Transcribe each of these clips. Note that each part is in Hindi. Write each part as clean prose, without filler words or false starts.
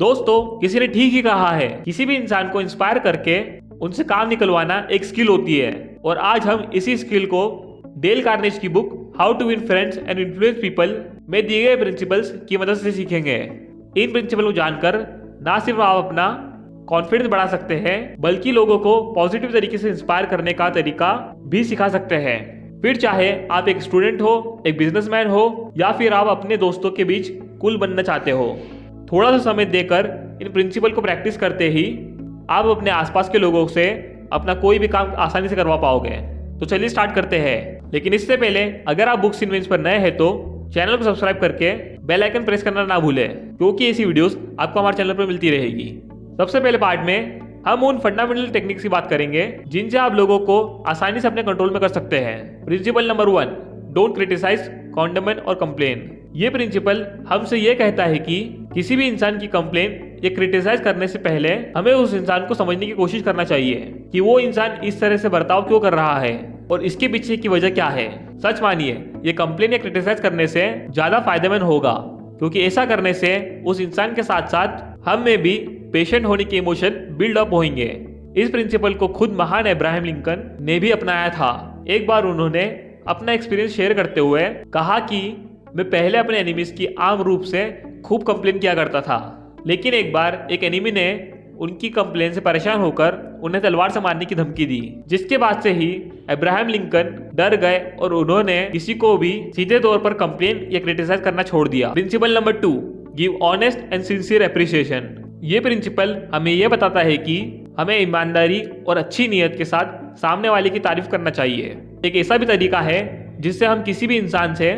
दोस्तों, किसी ने ठीक ही कहा है, किसी भी इंसान को इंस्पायर करके उनसे काम निकलवाना एक स्किल होती है। और आज हम इसी स्किल को डेल कार्नेगी की book how to win friends and influence people में दिए गए प्रिंसिपल्स की मदद से सीखेंगे। इन प्रिंसिपल को जानकर ना सिर्फ आप अपना कॉन्फिडेंस बढ़ा सकते हैं, बल्कि लोगों को पॉजिटिव तरीके से इंस्पायर करने का तरीका भी सिखा सकते हैं। फिर चाहे आप एक स्टूडेंट हो, एक बिजनेसमैन हो, या फिर आप अपने दोस्तों के बीच कूल बनना चाहते हो, थोड़ा सा समय देकर इन प्रिंसिपल को प्रैक्टिस करते ही आप अपने आसपास के लोगों से अपना कोई भी काम आसानी से करवा पाओगे। तो चलिए स्टार्ट करते हैं। लेकिन इससे पहले अगर आप बुक्स इन विन्स पर नए हैं तो चैनल को सब्सक्राइब करके बेल आइकन प्रेस करना ना भूलें, क्योंकि ऐसी वीडियोस आपको हमारे चैनल पर मिलती रहेगी। सबसे पहले पार्ट में हम उन फंडामेंटल टेक्निक्स की बात करेंगे जिनसे आप लोगों को आसानी से अपने कंट्रोल में कर सकते हैं। प्रिंसिपल नंबर 1, डोंट क्रिटिसाइज, कॉन्डेमन और कंप्लेन। ये प्रिंसिपल हमसे ये कहता है कि किसी भी इंसान की कंप्लेन या क्रिटिसाइज करने से पहले हमें उस इंसान को समझने की कोशिश करना चाहिए कि वो इंसान इस तरह से बर्ताव क्यों कर रहा है और इसके पीछे की वजह क्या है। सच मानिए, ये कंप्लेन या क्रिटिसाइज करने से ज्यादा फायदेमंद होगा, क्योंकि ऐसा करने से उस इंसान के साथ साथ हम में भी पेशेंट होने के इमोशन बिल्ड अप होंगे। इस प्रिंसिपल को खुद महान अब्राहम लिंकन ने भी अपनाया था। एक बार उन्होंने अपना एक्सपीरियंस शेयर करते हुए कहा कि मैं पहले अपने एनिमीज की आम रूप से खूब कंप्लेन किया करता था, लेकिन एक बार एक एनिमी ने उनकी कंप्लेन से परेशान होकर उन्हें तलवार से मारने की धमकी दी, जिसके बाद से ही अब्राहम लिंकन डर गए और उन्होंने किसी को भी सीधे तौर पर कंप्लेन या क्रिटिसाइज करना छोड़ दिया। Principle number 2, give honest and sincere appreciation. ये प्रिंसिपल हमें यह बताता है कि हमें ईमानदारी और अच्छी नीयत के साथ सामने वाले की तारीफ करना चाहिए। एक ऐसा भी तरीका है जिससे हम किसी भी इंसान से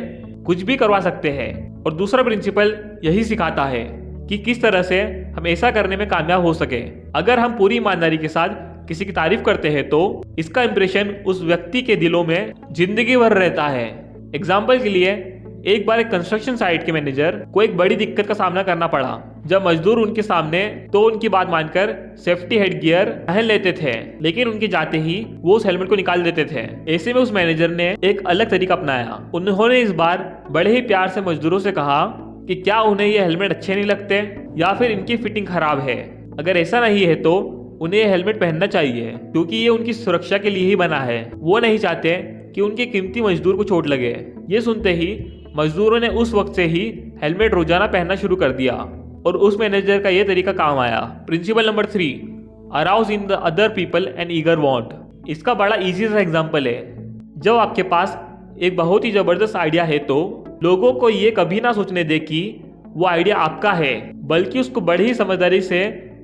कुछ भी करवा सकते हैं। और दूसरा प्रिंसिपल यही सिखाता है कि किस तरह से हम ऐसा करने में कामयाब हो सके। अगर हम पूरी ईमानदारी के साथ किसी की तारीफ करते हैं तो इसका इंप्रेशन उस व्यक्ति के दिलों में जिंदगी भर रहता है। एग्जाम्पल के लिए, एक बार एक कंस्ट्रक्शन साइट के मैनेजर को एक बड़ी दिक्कत का सामना करना पड़ा। जब मजदूर उनके सामने तो उनकी बात मानकर सेफ्टी हेड गियर पहन लेते थे, लेकिन उनके जाते ही वो उस हेलमेट को निकाल देते थे। ऐसे में उस मैनेजर ने एक अलग तरीका अपनाया। उन्होंने इस बार बड़े ही प्यार से मजदूरों से कहा कि क्या उन्हें ये हेलमेट अच्छे नहीं लगते या फिर इनकी फिटिंग खराब है। अगर ऐसा नहीं है तो उन्हें ये हेलमेट पहनना चाहिए, क्योंकि ये उनकी सुरक्षा के लिए ही बना है। वो नहीं चाहते कि उनके कीमती मजदूर को चोट लगे। ये सुनते ही मजदूरों ने उस वक्त से ही हेलमेट रोजाना पहनना शुरू कर दिया और उस मैनेजर का यह तरीका काम आया। Principle number 3, arouse in the other people and eager want. इसका बड़ा इजी सा एग्जांपल है। जब आपके पास एक बहुत ही जबरदस्त आइडिया है तो लोगों को ये कभी ना सोचने दे कि वो आइडिया आपका है, बल्कि उसको बड़ी ही समझदारी से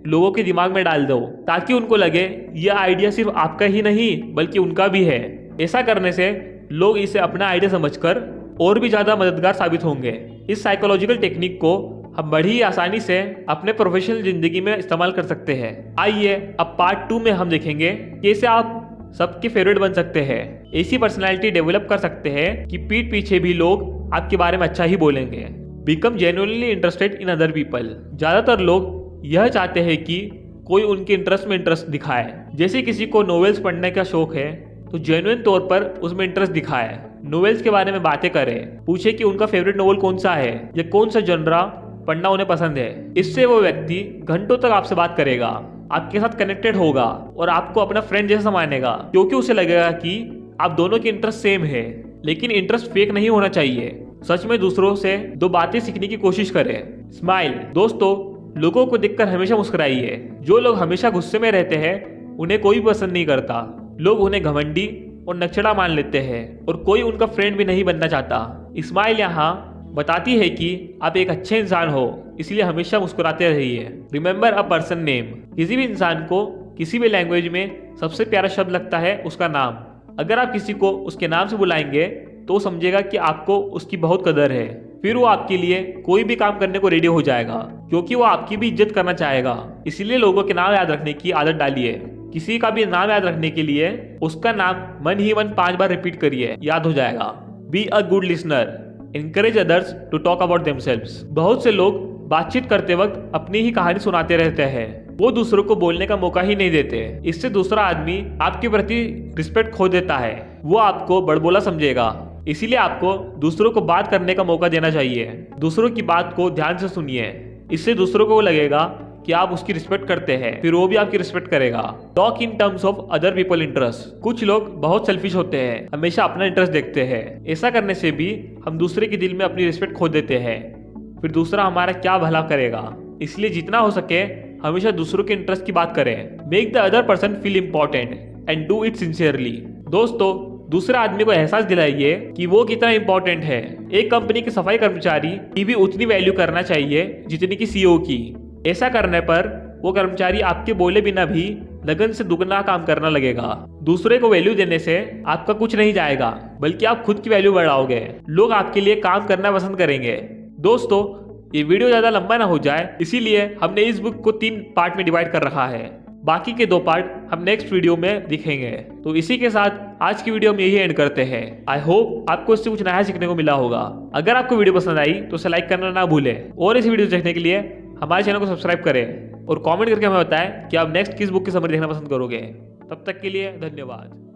लोगों के दिमाग में डाल दो, ताकि उनको लगे यह आइडिया सिर्फ आपका ही नहीं बल्कि उनका भी है। ऐसा करने से लोग इसे अपना आइडिया समझकर और भी ज्यादा मददगार साबित होंगे। इस साइकोलॉजिकल टेक्निक को हम बड़ी आसानी से अपने प्रोफेशनल जिंदगी में इस्तेमाल कर सकते हैं। आइए अब पार्ट 2 में हम देखेंगे कैसे आप सबके फेवरेट बन सकते हैं, ऐसी पर्सनालिटी डेवलप कर सकते हैं कि पीठ पीछे भी लोग आपके बारे में अच्छा ही बोलेंगे। Become genuinely interested in other people. ज्यादातर लोग यह चाहते हैं कि कोई उनके इंटरेस्ट में इंटरेस्ट दिखाए। जैसे किसी को नॉवेल्स पढ़ने का शौक है तो जेन्युइन तौर पर उसमें इंटरेस्ट दिखाए, नॉवेल्स के बारे में बातें करें, पूछे कि उनका फेवरेट नॉवेल कौन सा है या कौन सा जनरा पढ़ना उन्हें पसंद है। इससे वो व्यक्ति घंटों तक आपसे बात करेगा, आपके साथ कनेक्टेड होगा और आपको अपना फ्रेंड जैसा मानेगा, क्योंकि उसे लगेगा कि आप दोनों के इंटरेस्ट सेम है। लेकिन इंटरेस्ट फेक नहीं होना चाहिए। सच में दूसरों से 2 बातें सीखने की कोशिश करें। स्माइल। दोस्तों, लोगों को देखकर हमेशा मुस्कुराइए। जो लोग हमेशा गुस्से में रहते हैं उन्हें कोई पसंद नहीं करता। लोग उन्हें घमंडी और नकचड़ा मान लेते हैं और कोई उनका फ्रेंड भी नहीं बनना चाहता। स्माइल यहाँ बताती है कि आप एक अच्छे इंसान हो, इसलिए हमेशा मुस्कुराते रहिए। Remember a person name. किसी भी इंसान को किसी भी लैंग्वेज में सबसे प्यारा शब्द लगता है उसका नाम। अगर आप किसी को उसके नाम से बुलाएंगे तो समझेगा कि आपको उसकी बहुत कदर है। फिर वो आपके लिए कोई भी काम करने को रेडी हो जाएगा, क्योंकि वो आपकी भी इज्जत करना चाहेगा। इसीलिए लोगों के नाम याद रखने की आदत डालिए। किसी का भी नाम याद रखने के लिए उसका नाम मन ही मन 5 बार रिपीट करिए, याद हो जाएगा। Be a good listener. Encourage others to talk about themselves. बहुत से लोग बातचीत करते वक्त अपनी ही कहानी सुनाते रहते हैं। वो दूसरों को बोलने का मौका ही नहीं देते। इससे दूसरा आदमी आपके प्रति रिस्पेक्ट खो देता है। वो आपको बड़बोला समझेगा। इसीलिए आपको दूसरों को बात करने का मौका देना चाहिए। दूसरों की बात को ध्यान से सुनिए। इससे दूसरों को लगेगा कि आप उसकी रिस्पेक्ट करते हैं, फिर वो भी आपकी रिस्पेक्ट करेगा। Talk in terms of other people interest. कुछ लोग बहुत सेल्फिश होते हैं, हमेशा अपना इंटरेस्ट देखते हैं। ऐसा करने से भी हम दूसरे के दिल में अपनी रिस्पेक्ट खो देते हैं, फिर दूसरा हमारा क्या भला करेगा। इसलिए जितना हो सके हमेशा दूसरों के इंटरेस्ट की बात करें। Make the other person feel important and do it sincerely. दोस्तों, दूसरे आदमी को एहसास दिलाइए कि वो कितना इंपॉर्टेंट है। एक कंपनी के सफाई कर्मचारी की भी उतनी वैल्यू करना चाहिए जितनी की सीईओ की। ऐसा करने पर वो कर्मचारी आपके बोले बिना भी लगन से दुगना काम करना लगेगा। दूसरे को वैल्यू देने से आपका कुछ नहीं जाएगा, बल्कि आप खुद की वैल्यू बढ़ाओगे। लोग आपके लिए काम करना पसंद करेंगे। दोस्तों, ये वीडियो ज्यादा लंबा ना हो जाए, इसीलिए हमने इस बुक को 3 पार्ट में डिवाइड कर रखा है। बाकी के 2 पार्ट हम नेक्स्ट वीडियो में दिखेंगे। तो इसी के साथ आज की वीडियो में यही एंड करते हैं। आई होप आपको इससे कुछ नया सीखने को मिला होगा। अगर आपको वीडियो पसंद आई तो उसे लाइक करना ना भूलें और इस वीडियो देखने के लिए हमारे चैनल को सब्सक्राइब करें और कमेंट करके हमें बताएं कि आप नेक्स्ट किस बुक की समरी देखना पसंद करोगे। तब तक के लिए धन्यवाद।